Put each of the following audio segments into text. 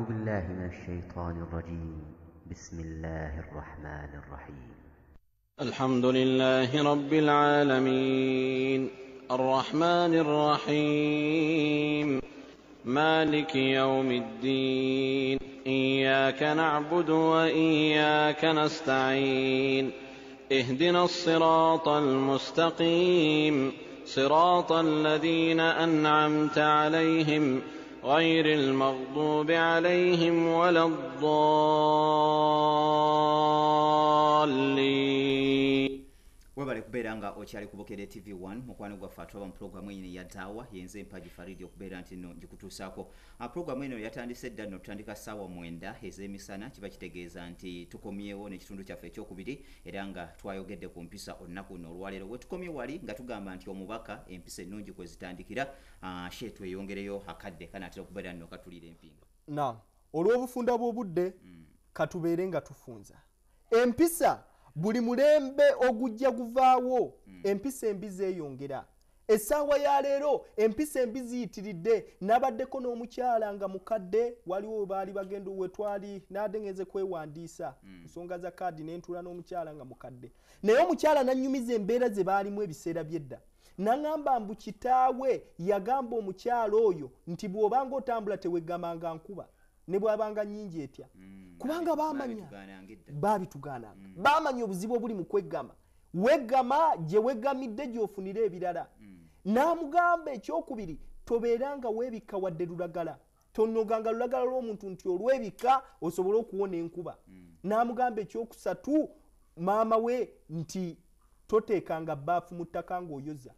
بالله من الشيطان الرجيم. بسم الله الرحمن الرحيم. الحمد لله رب العالمين الرحمن الرحيم مالك يوم الدين إياك نعبد وإياك نستعين اهدنا الصراط المستقيم صراط الذين أنعمت عليهم غير المغضوب عليهم ولا الضالين. webale kubeera nga okyali ku Bukedde TV1 mukwano gwa fatwa mu programu eno ya Dawa yenze mpaji faridi okubeera nti no njikutuusaako. Programu eno yatandise dda no tutandika ssaawa 9 ez'emisana, kiba kitegeeza nti tukomyewo n'ekitundu kyaffe ekyokubiri era nga twayogedde ku mpisa olunaku luno olwaleero. We tukomye wali nga tugamba nti omubaka empisa ennungi kwe zitandikira, she tweyongereyo akadde kanaatera okubeera nno katulira empinga. Olw'obufunda bw'obudde katubeere nga tufunza empisa. Buli mulembe ogujja guvaawo empisa embi zeeyongera. Essaawa ya leero empisa embi ziyitiridde. Nabaddeko n'omukyala nga mukadde, waliwo baali bagenda wetwali n'adengenze kwewandiisa nsonga za kaadi n'entuula n'omukyala nga mukadde. Naye omukyala n'annyumiza embeera ze baalimu ebiseera by'edda. N'angamba mbu kitaawe yagamba omukyala oyo nti bw'obanga otambula teweggamanga nkuba ne bwabanga nnyingi etya. Kubanga baamanya babitugaananga. Baamanya obuzibu obuli mu kweggama. Weggama gye weggamidde gy'ofunira ebirala. N'amugamba ekyokubiri, tobeeranga weebikka wadde lulagala. Tonnoganga lulagala lw'omuntu nti olwebikka osobole okuwona enkuba. N'amugamba ekyokusatu, maama we nti toteekanga bbaafu mu ttaka ng'oyoza.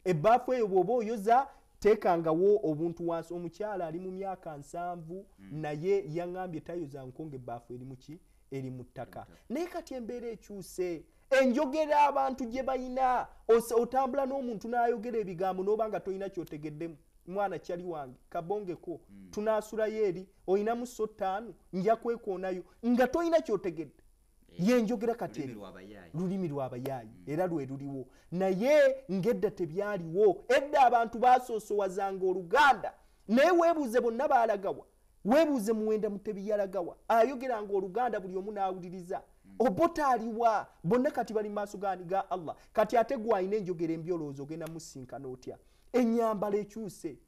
Ebbaafu eyo bw'oba oyoza teekangawo obuntu wansi. Omukyala ali mu myaka 7 naye yaŋŋambye tayoza nkonge ebbaafu eri muki eri mu ttaka. Naye kati embeera ekyuse, enjogera abantu gye bayina, otambula n'omuntu n'ayogera ebigambo n'obanga toyina kyotegeddemu. Mwana kyali wange kabongeko tunaasulayo eri oyinamu so 5 nja kwekoonayo nga toyina kyotegedde. Yenjogera kati lulimi lw'abayaayi era lwe luliwo, naye ng'edda tebyaliwo. Edda abantu baasoosowazanga Oluganda, naye weebuuze bonna baalagawa, weebuuze Muwenda Mutebi yalagawa, ayogeranga Oluganda buli omu n'awuliriza. Obotaaliwa bonna kati bali maaso ga Allah. Kati ate gwalina enjogera embi olowooza ogenda musinkana otya? Ennyambala ekyuse.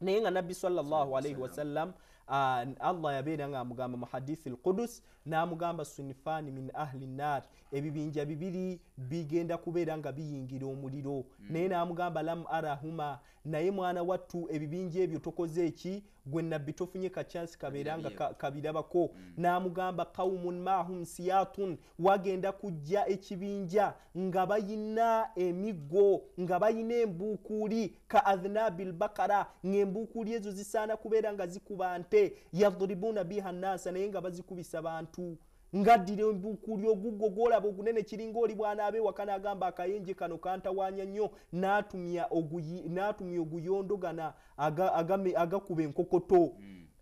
Naye nga Nabbi sallallahu alayhi wasallam Allah yabeera nga amugamba mu hadithi al-Qudus, n'amugamba sunifani min ahli nar, ebibinja bibiri bigenda kubeera nga biyingira omuliro. Naye n'amugamba lam arahuma, naye mwana wattu ebibinja ebyo tokoze eki? Gwe Nabbi tofunye kachansi kabeera nga kabirabako. N'amugamba qaumun mahum siyatun, wagenda kujja ekibinja nga bayina emiggo, nga bayina embuukuli ka adhnabil bakara, ng'embuukuli ezo zisaana kubeera nga zikuba nte, yadribuna biha nnasa, naye nga bazikubisa bantu. Ngaddira embuukuli oguggo gw'olaba ogunene kiringa oli bwana ab'ewaka n'agamba akayenje kano kantawaanya nnyo, n'atumya oguyondogana agakuba enkokoto.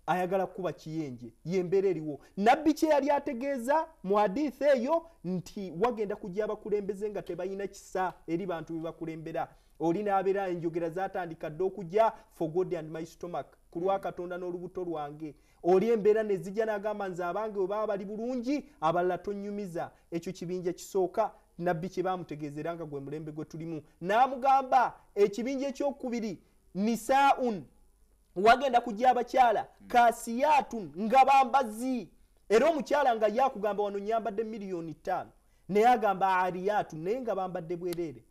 Ayagala kuba kiyenje. Yembeera eriwo. Nabbi kye yali ategeeza mu hadithi eyo nti wagenda kujja abakulembeze nga tebayina kisa eri bantu be bakulembera. Oli n'abeera enjogera zatandika dda okujja for God and my stomach, ku lwa Katonda n'olubuto lwange. Oli embeera ne zijja n'agamba nze abange bwe baba bali bulungi abalala tonnyumiza. Ekyo kibinja kisooka Nabbi kye baamutegeezera nga gwe mulembe gwe tulimu. N'amugamba ekibinja ekyokubiri nisaun, wagenda kujja abakyala kasiyatun nga bambazi. Era omukyala nga yakugamba wano nyambadde $5,000,000, naye agamba ariyatun, naye nga bambadde bwereere.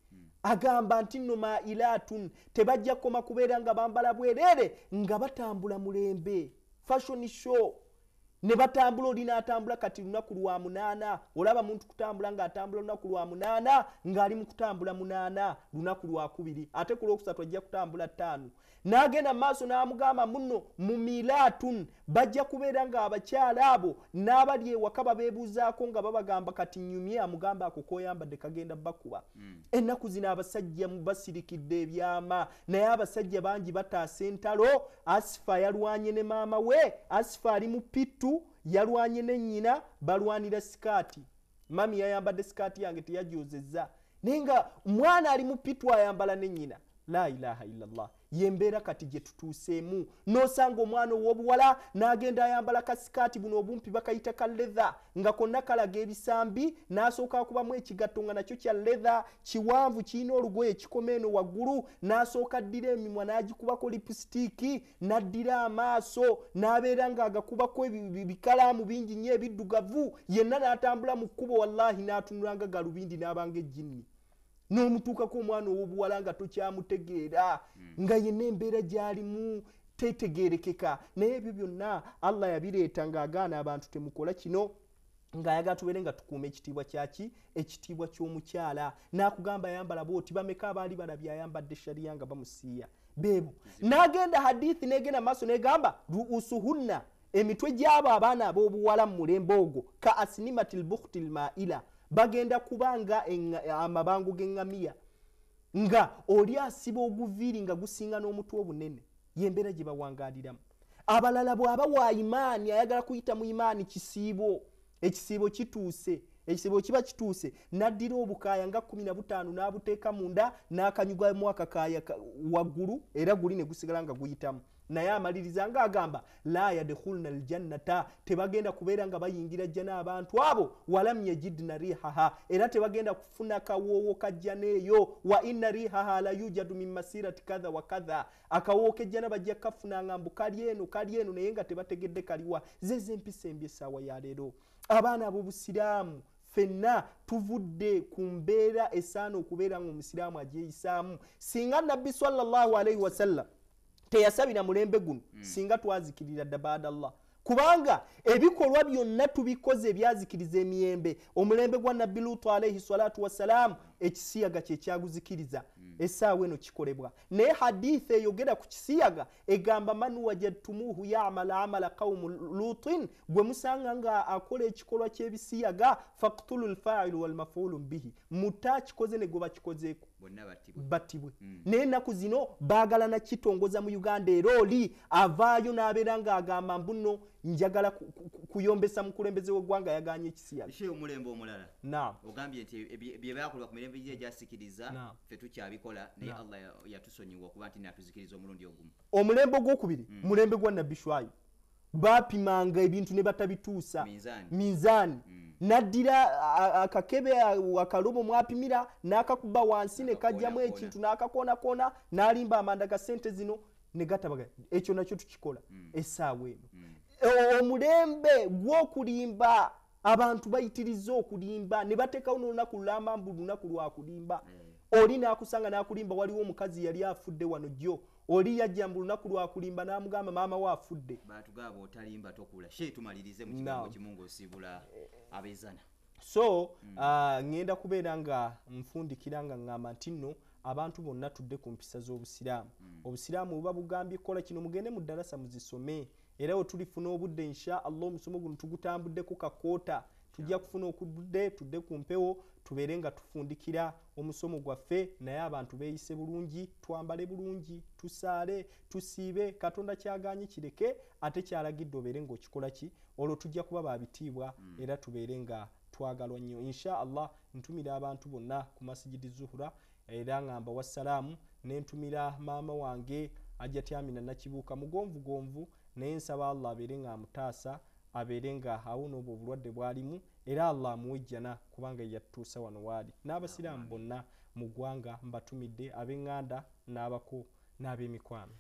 Agamba nti nno mailatun, tebajja koma kubeera nga bambala bwereere nga batambula mulembe. Fashion show. Ne batambula, oli n'atambula kati lunaku lwa 8. Olaba muntu kutambula ng'atambula lunaku lwa 8 ng'ali mu kutambula 8 lunaku lwa 2, ate ku lwokusatu ajja kutambula 5. N'agenda maaso n'amugamba muno mumilatun, bajja kubeera nga abakyala abo n'abali ewaka babeebuuzaako nga babagamba kati nnyumye, amugamba ako koyambadde kagenda bakuba. Ennaku zino abasajja basirikidde ebyama, naye abasajja bangi bataasa entalo. Asifa yalwanye ne maama we, Asifa ali mu pittu yalwanye ne nnyina, balwanira sikaati. Mami yayambadde sikaati yange teyajozezza, naye nga mwana ali mu pittu ayambala ne nnyina. La ilaha illallah. yembeera kati gye tutuuseemu n'osanga omwana ow'obuwala n'agenda ayambala kasikaati buno obumpi bakayita ka leather nga konna kalaga ebisambi n'asooka akubamu ekigatto nga nakyo kya leather kiwanvu kirina olugoye kikoma eno waggulu n'asooka addira emimwa n'agikubako lipusitiiki n'addira amaaso n'abeera ng'agakubako bikalaamu bingi nnyo ebiddugavu yenna n'atambula mu kkubo wallahi n'atunula nga galubindi n'abanga ejjinni n'omutuukako omwana ow'obuwala nga tokyamutegeera nga yenna embeera gy'alimu tetegeerekeka naye ebyo byonna Allah yabireeta ng'agaana abantu temukola kino ng'ayagala tubeere nga tukuuma ekitiibwa kyaki ekitiibwa ky'omukyala n'akugamba ayambala bw'oti bameka abaali balabye ayambadde shariya nga bamusiiya beebo n'agenda hadithi n'egenda maaso n'egamba ruusuhunna emitwe gy'abo abaana ab'obuwala mu mulembe ogwo ka asinimatil bukhtil ma'ila bagenda kubanga amabango g'eŋŋamiya nga oli asiba oguviiri nga gusinga n'omutwe obunene yembeera gye bawangaaliramu abalala bw'aba wa imaani ayagala kuyita mu imaani ekisiibo kituuse ekisiibo kiba kituuse n'addira obukaaya nga 15 n'abuteeka munda n'akanyugamu akakaaya waggulu era guli ne gusigala nga guyitamu naye amaliriza ng'agamba la yadkhulna aljannata tebagenda kubeera nga bayingira jjana abantu abo walam yajidna rihaha era tebagenda kufuna kawoowo kajja neeyo wa inna rihaha la yujadu min masirati kadha wa kadha akawoowo kejjana bajja kafunanga mbu kali eno naye nga tebategedde kaliwa zeze empisa embi essaawa ya leero abaana ab'obusiraamu fenna tuvudde ku mbeera esaana okubeera nga omusiraamu agyeyisaamu singa nabbi sallallahu alaihi wasallam teyasabira mulembe guno singa twazikirira dda Allah kubanga ebikolwa byonna tubikoze byazikiriza emiyembe omulembe gwa nabbi Lutu alayhi salatu wassalam ekisiyaga kye kyaguzikiriza essaawa eno kikolebwa naye hadithi eyogera ku kisiyaga egamba man wajadtumuhu ya'mala amala qawmu lutin gwe musanga nga akola ekikolwa ky'ebisiyaga faqtulu alfa'ilu walmaf'ulu bihi mutakikoze ne gwe bakikozeeko battibwe naye ennaku zino baagala nakitongoza mu Uganda era oli avaayo n'abeera ng'agamba mbuno njagala kuyombesa mukulembeze w'eggwanga yaganye ekisiyaga Sheikh omulembe omulala naam ogambye nti bye byakolwa ku mirembe gye gyasikiriza ffe tukyabikola naye Allah yatusonyiwa okuba nti natuzikiriza omulundi ogumu omulembe ogwokubiri mulembe gwa nabbi Shuaibu bapimanga ebintu ne batabituusa minzaani naddira akakebe akalobo mwapimira n'akakuba wansi ne kajjamu ekintu n'akakoonakona n'alimba amanda ga sente zino ne gatabaga ekyo nakyo tukikola essaawa eno omulembe gw'okulimba abantu bayitiriza okulimba ne bateekawo n'olunaku lulamba mbu lunaku lwakulimba oli n'akusanga n'akulimba waliwo omukazi yali afudde wano jjo oli yajja mu lunaku lwakulimba n'amugamba maama we afudde batugamba otalimba tokula Sheikh tumalirize mu kigambo kimu ng'osiibula abeezana so ngenda kubeera nga nfundikira nga ngamba nti nno abantu bonna tudde ku mpisa z'obusiraamu obusiraamu buba bugambye kola kino mugende mu ddalasa muzisome era we tulifuna obudde insha Allah omusomo guno tugutambuddeko kakoota tujja kufuna okudde tudde ku mpewo tubeere nga tufundikira omusomo gwaffe naye abantu beeyise bulungi twambale bulungi tusaale tusiibe Katonda kyaganye kireke ate kyalagidde obeere ng'okikola ki olwo tujja kuba babitiibwa era tubeere nga twagalwa nnyo insha Allah ntumira abantu bonna ku masjidi Zuhura era ngamba wassalaamu nentumira maama wange Ajjati Amina Nakibuuka mugonvugonvu naye nsaba Allah abeere nga amutaasa abeere nga awona obwo obulwadde bwalimu era Allah amuwejjana kubanga yatuusa wano waali n'abasiraamu bonna mu ggwanga mbatumidde ab'eŋŋanda n'abako n'ab'emikwano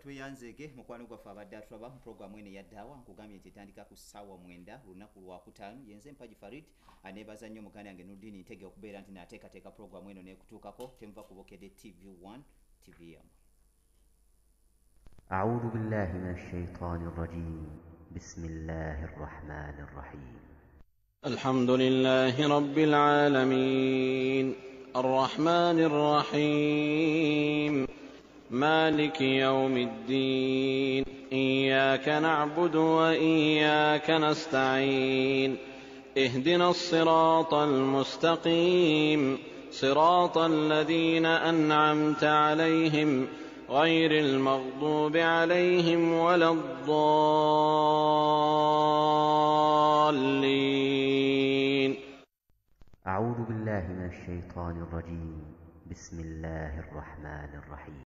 tweyanzege mukwano gwaffe abadde atulaba mu programu eno ya Daawa nkugambye nti etandika ku ssaawa 9 lunaku lwakutaano yenze Mpaji Farid aneebaza nnyo muganda yange Nurdin Ntege okubeera nti naateekateeka programu eno n'ekutuukako temuva ku Bukedde TV1 TV yamu. أعوذ بالله من الشيطان الرجيم بسم الله الرحمن الرحيم الحمد لله رب العالمين الرحمن الرحيم مالك يوم الدين إياك نعبد وإياك نستعين اهدنا الصراط المستقيم صراط الذين أنعمت عليهم غير المغضوب عليهم ولا الضالين. أعوذ بالله من الشيطان الرجيم بسم الله الرحمن الرحيم